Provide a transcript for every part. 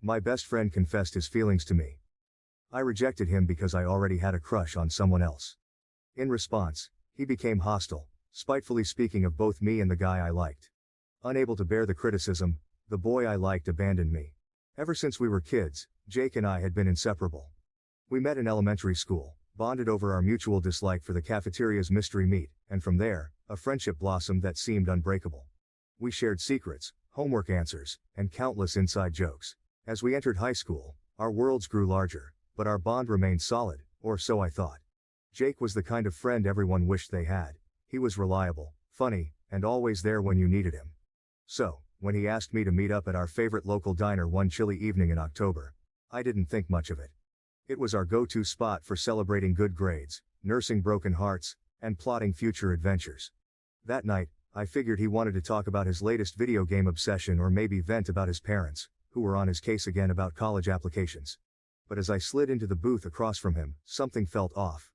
My best friend confessed his feelings to me. I rejected him because I already had a crush on someone else. In response, he became hostile, spitefully speaking of both me and the guy I liked. Unable to bear the criticism, the boy I liked abandoned me. Ever since we were kids, Jake and I had been inseparable. We met in elementary school, bonded over our mutual dislike for the cafeteria's mystery meat, and from there, a friendship blossomed that seemed unbreakable. We shared secrets, homework answers, and countless inside jokes. As we entered high school, our worlds grew larger, but our bond remained solid, or so I thought. Jake was the kind of friend everyone wished they had. He was reliable, funny, and always there when you needed him. So, when he asked me to meet up at our favorite local diner one chilly evening in October, I didn't think much of it. It was our go-to spot for celebrating good grades, nursing broken hearts, and plotting future adventures. That night, I figured he wanted to talk about his latest video game obsession or maybe vent about his parents, who were on his case again about college applications. But as I slid into the booth across from him, something felt off.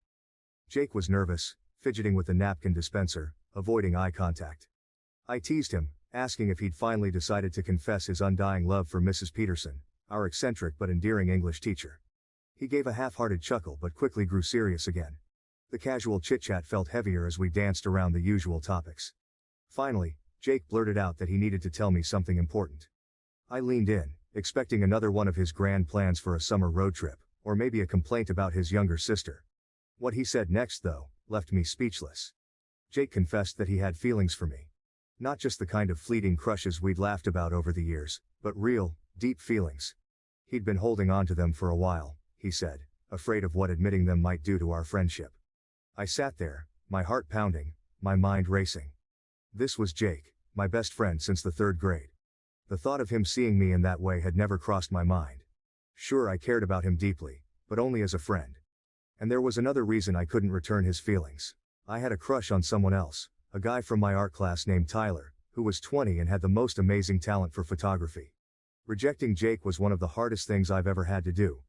Jake was nervous, fidgeting with the napkin dispenser, avoiding eye contact. I teased him, asking if he'd finally decided to confess his undying love for Mrs. Peterson, our eccentric but endearing English teacher. He gave a half-hearted chuckle but quickly grew serious again. The casual chit-chat felt heavier as we danced around the usual topics. Finally, Jake blurted out that he needed to tell me something important. I leaned in, expecting another one of his grand plans for a summer road trip, or maybe a complaint about his younger sister. What he said next, though, left me speechless. Jake confessed that he had feelings for me. Not just the kind of fleeting crushes we'd laughed about over the years, but real, deep feelings. He'd been holding on to them for a while, he said, afraid of what admitting them might do to our friendship. I sat there, my heart pounding, my mind racing. This was Jake, my best friend since the 3rd grade. The thought of him seeing me in that way had never crossed my mind. Sure, I cared about him deeply, but only as a friend. And there was another reason I couldn't return his feelings. I had a crush on someone else, a guy from my art class named Tyler, who was 20 and had the most amazing talent for photography. Rejecting Jake was one of the hardest things I've ever had to do.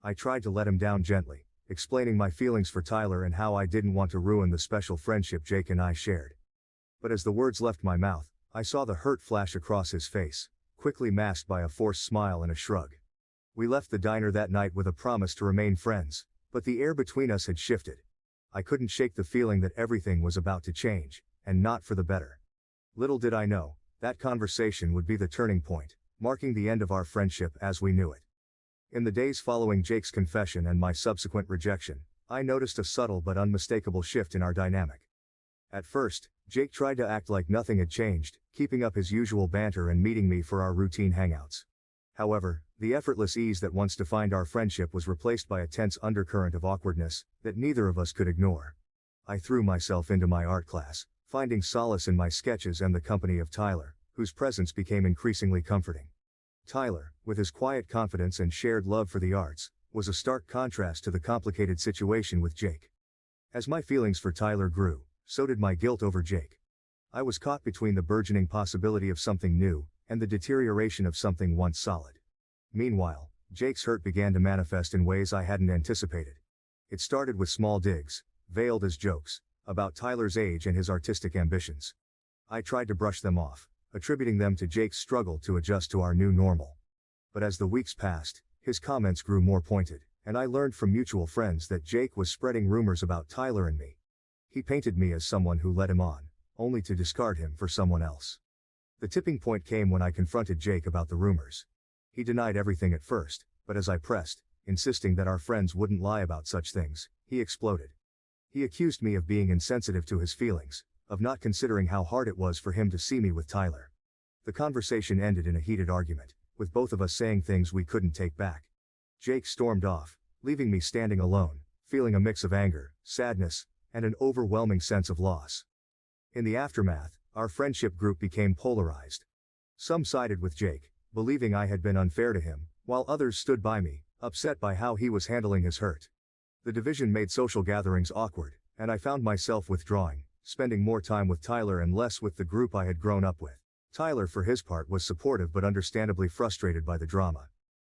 I tried to let him down gently, explaining my feelings for Tyler and how I didn't want to ruin the special friendship Jake and I shared. But as the words left my mouth, I saw the hurt flash across his face, quickly masked by a forced smile and a shrug. We left the diner that night with a promise to remain friends, but the air between us had shifted. I couldn't shake the feeling that everything was about to change, and not for the better. Little did I know, that conversation would be the turning point, marking the end of our friendship as we knew it. In the days following Jake's confession and my subsequent rejection, I noticed a subtle but unmistakable shift in our dynamic. At first, Jake tried to act like nothing had changed, keeping up his usual banter and meeting me for our routine hangouts. However, the effortless ease that once defined our friendship was replaced by a tense undercurrent of awkwardness that neither of us could ignore. I threw myself into my art class, finding solace in my sketches and the company of Tyler, whose presence became increasingly comforting. Tyler, with his quiet confidence and shared love for the arts, was a stark contrast to the complicated situation with Jake. As my feelings for Tyler grew, so did my guilt over Jake. I was caught between the burgeoning possibility of something new, and the deterioration of something once solid. Meanwhile, Jake's hurt began to manifest in ways I hadn't anticipated. It started with small digs, veiled as jokes, about Tyler's age and his artistic ambitions. I tried to brush them off, attributing them to Jake's struggle to adjust to our new normal. But as the weeks passed, his comments grew more pointed, and I learned from mutual friends that Jake was spreading rumors about Tyler and me. He painted me as someone who led him on, only to discard him for someone else. The tipping point came when I confronted Jake about the rumors. He denied everything at first, but as I pressed, insisting that our friends wouldn't lie about such things, he exploded. He accused me of being insensitive to his feelings, of not considering how hard it was for him to see me with Tyler. The conversation ended in a heated argument, with both of us saying things we couldn't take back. Jake stormed off, leaving me standing alone, feeling a mix of anger, sadness, and an overwhelming sense of loss. In the aftermath, our friendship group became polarized. Some sided with Jake, believing I had been unfair to him, while others stood by me, upset by how he was handling his hurt. The division made social gatherings awkward, and I found myself withdrawing, spending more time with Tyler and less with the group I had grown up with. Tyler, for his part, was supportive but understandably frustrated by the drama.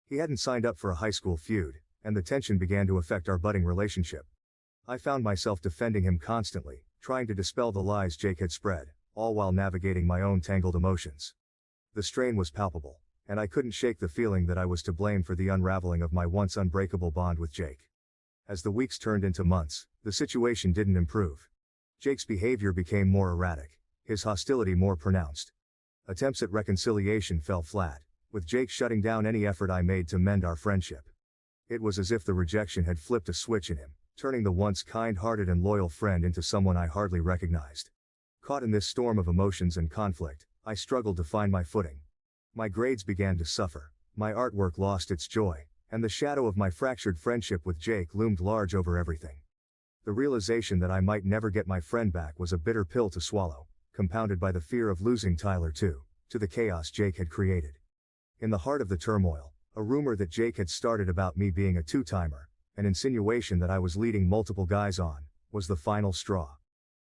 He hadn't signed up for a high school feud, and the tension began to affect our budding relationship. I found myself defending him constantly, trying to dispel the lies Jake had spread, all while navigating my own tangled emotions. The strain was palpable, and I couldn't shake the feeling that I was to blame for the unraveling of my once unbreakable bond with Jake. As the weeks turned into months, the situation didn't improve. Jake's behavior became more erratic, his hostility more pronounced. Attempts at reconciliation fell flat, with Jake shutting down any effort I made to mend our friendship. It was as if the rejection had flipped a switch in him, turning the once kind-hearted and loyal friend into someone I hardly recognized. Caught in this storm of emotions and conflict, I struggled to find my footing. My grades began to suffer, my artwork lost its joy, and the shadow of my fractured friendship with Jake loomed large over everything. The realization that I might never get my friend back was a bitter pill to swallow, compounded by the fear of losing Tyler too, to the chaos Jake had created. In the heart of the turmoil, a rumor that Jake had started about me being a two-timer, an insinuation that I was leading multiple guys on, was the final straw.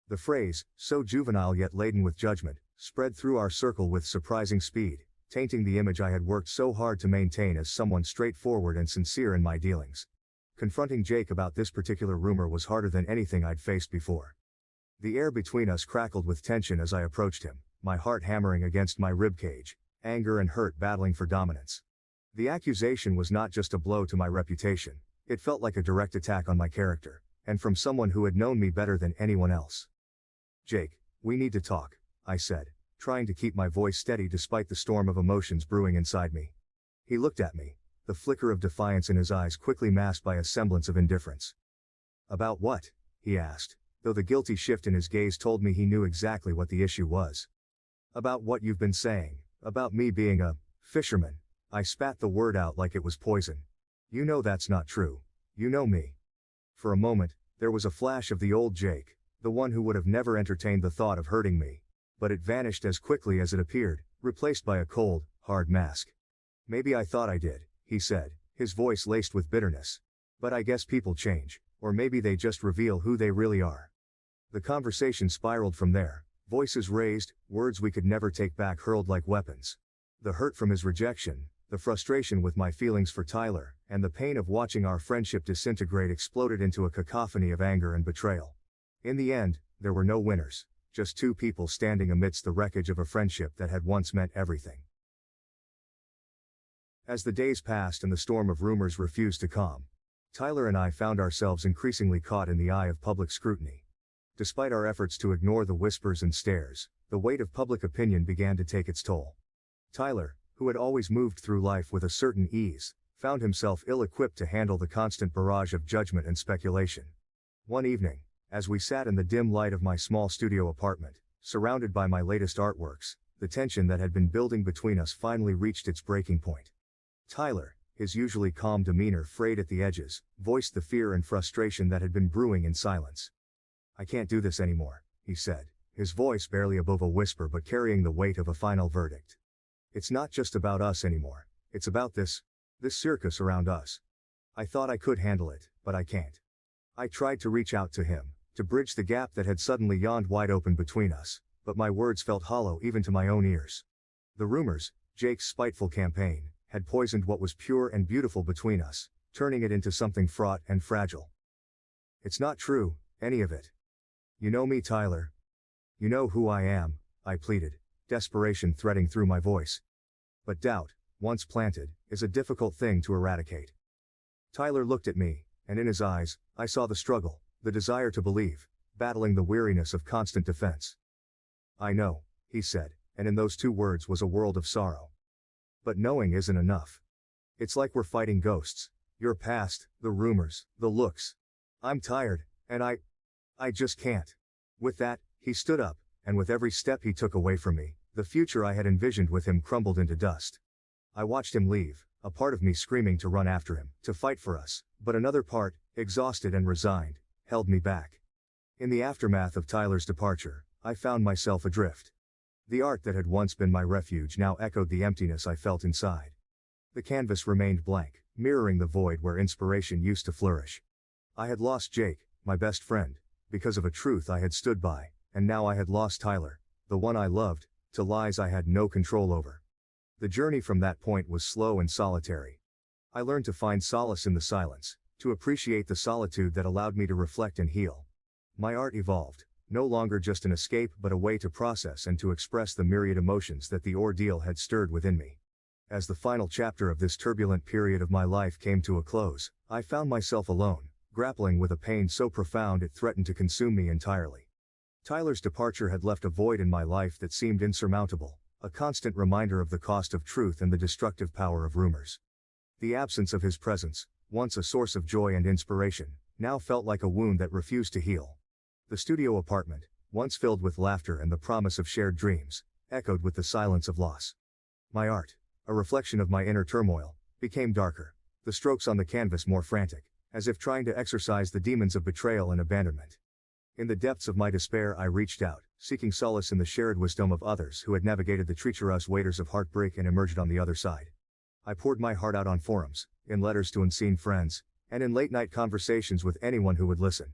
The phrase, so juvenile yet laden with judgment, spread through our circle with surprising speed, tainting the image I had worked so hard to maintain as someone straightforward and sincere in my dealings. Confronting Jake about this particular rumor was harder than anything I'd faced before. The air between us crackled with tension as I approached him, my heart hammering against my ribcage, anger and hurt battling for dominance. The accusation was not just a blow to my reputation, it felt like a direct attack on my character, and from someone who had known me better than anyone else. "Jake, we need to talk," I said, trying to keep my voice steady despite the storm of emotions brewing inside me. He looked at me, the flicker of defiance in his eyes quickly masked by a semblance of indifference. "About what?" he asked, though the guilty shift in his gaze told me he knew exactly what the issue was. "About what you've been saying, about me being a fisherman." I spat the word out like it was poison. "You know that's not true. You know me." For a moment, there was a flash of the old Jake, the one who would have never entertained the thought of hurting me, but it vanished as quickly as it appeared, replaced by a cold, hard mask. "Maybe I thought I did," he said, his voice laced with bitterness. "But I guess people change, or maybe they just reveal who they really are." The conversation spiraled from there, voices raised, words we could never take back hurled like weapons. The hurt from his rejection, the frustration with my feelings for Tyler, and the pain of watching our friendship disintegrate exploded into a cacophony of anger and betrayal. In the end, there were no winners, just two people standing amidst the wreckage of a friendship that had once meant everything. As the days passed and the storm of rumors refused to calm, Tyler and I found ourselves increasingly caught in the eye of public scrutiny. Despite our efforts to ignore the whispers and stares, the weight of public opinion began to take its toll. Tyler, who had always moved through life with a certain ease, found himself ill-equipped to handle the constant barrage of judgment and speculation. One evening, as we sat in the dim light of my small studio apartment, surrounded by my latest artworks, the tension that had been building between us finally reached its breaking point. Tyler, his usually calm demeanor frayed at the edges, voiced the fear and frustration that had been brewing in silence. "I can't do this anymore," he said, his voice barely above a whisper but carrying the weight of a final verdict. "It's not just about us anymore, it's about this circus around us. I thought I could handle it, but I can't." I tried to reach out to him, to bridge the gap that had suddenly yawned wide open between us, but my words felt hollow even to my own ears. The rumors, Jake's spiteful campaign, had poisoned what was pure and beautiful between us, turning it into something fraught and fragile. "It's not true, any of it. You know me, Tyler. You know who I am," I pleaded, desperation threading through my voice. But doubt, once planted, is a difficult thing to eradicate. Tyler looked at me, and in his eyes, I saw the struggle, the desire to believe, battling the weariness of constant defense. "I know," he said, and in those two words was a world of sorrow. "But knowing isn't enough. It's like we're fighting ghosts. Your past, the rumors, the looks. I'm tired, and I just can't." With that, he stood up, and with every step he took away from me, the future I had envisioned with him crumbled into dust. I watched him leave, a part of me screaming to run after him, to fight for us, but another part, exhausted and resigned, held me back. In the aftermath of Tyler's departure, I found myself adrift. The art that had once been my refuge now echoed the emptiness I felt inside. The canvas remained blank, mirroring the void where inspiration used to flourish. I had lost Jake, my best friend, because of a truth I had stood by, and now I had lost Tyler, the one I loved, to lies I had no control over. The journey from that point was slow and solitary. I learned to find solace in the silence, to appreciate the solitude that allowed me to reflect and heal. My art evolved, no longer just an escape but a way to process and to express the myriad emotions that the ordeal had stirred within me. As the final chapter of this turbulent period of my life came to a close, I found myself alone, grappling with a pain so profound it threatened to consume me entirely. Tyler's departure had left a void in my life that seemed insurmountable, a constant reminder of the cost of truth and the destructive power of rumors. The absence of his presence, once a source of joy and inspiration, now felt like a wound that refused to heal. The studio apartment, once filled with laughter and the promise of shared dreams, echoed with the silence of loss. My art, a reflection of my inner turmoil, became darker, the strokes on the canvas more frantic, as if trying to exorcise the demons of betrayal and abandonment. In the depths of my despair I reached out, seeking solace in the shared wisdom of others who had navigated the treacherous waters of heartbreak and emerged on the other side. I poured my heart out on forums, in letters to unseen friends, and in late-night conversations with anyone who would listen.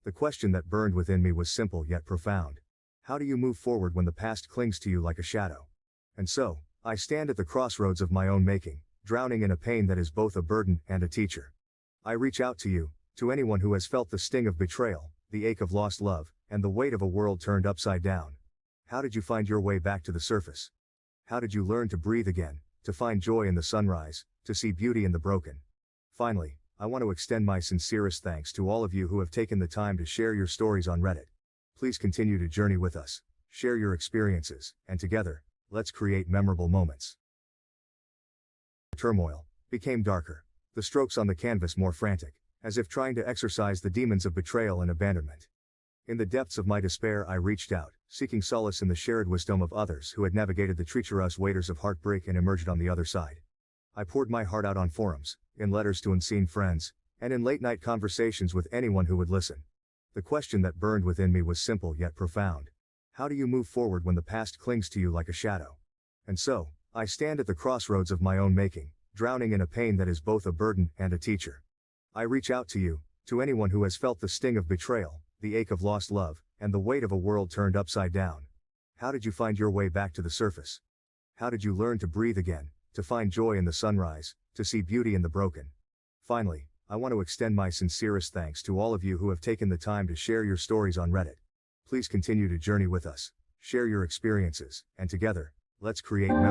The question that burned within me was simple yet profound. How do you move forward when the past clings to you like a shadow? And so, I stand at the crossroads of my own making, drowning in a pain that is both a burden and a teacher. I reach out to you, to anyone who has felt the sting of betrayal, the ache of lost love, and the weight of a world turned upside down. How did you find your way back to the surface? How did you learn to breathe again, to find joy in the sunrise, to see beauty in the broken? Finally, I want to extend my sincerest thanks to all of you who have taken the time to share your stories on Reddit. Please continue to journey with us, share your experiences, and together, let's create memorable moments. Turmoil became darker, the strokes on the canvas more frantic, as if trying to exorcise the demons of betrayal and abandonment. In the depths of my despair I reached out, seeking solace in the shared wisdom of others who had navigated the treacherous waters of heartbreak and emerged on the other side. I poured my heart out on forums, in letters to unseen friends, and in late-night conversations with anyone who would listen. The question that burned within me was simple yet profound. How do you move forward when the past clings to you like a shadow? And so, I stand at the crossroads of my own making, drowning in a pain that is both a burden and a teacher. I reach out to you, to anyone who has felt the sting of betrayal, the ache of lost love, and the weight of a world turned upside down. How did you find your way back to the surface? How did you learn to breathe again, to find joy in the sunrise, to see beauty in the broken? Finally, I want to extend my sincerest thanks to all of you who have taken the time to share your stories on Reddit. Please continue to journey with us, share your experiences, and together, let's create memories.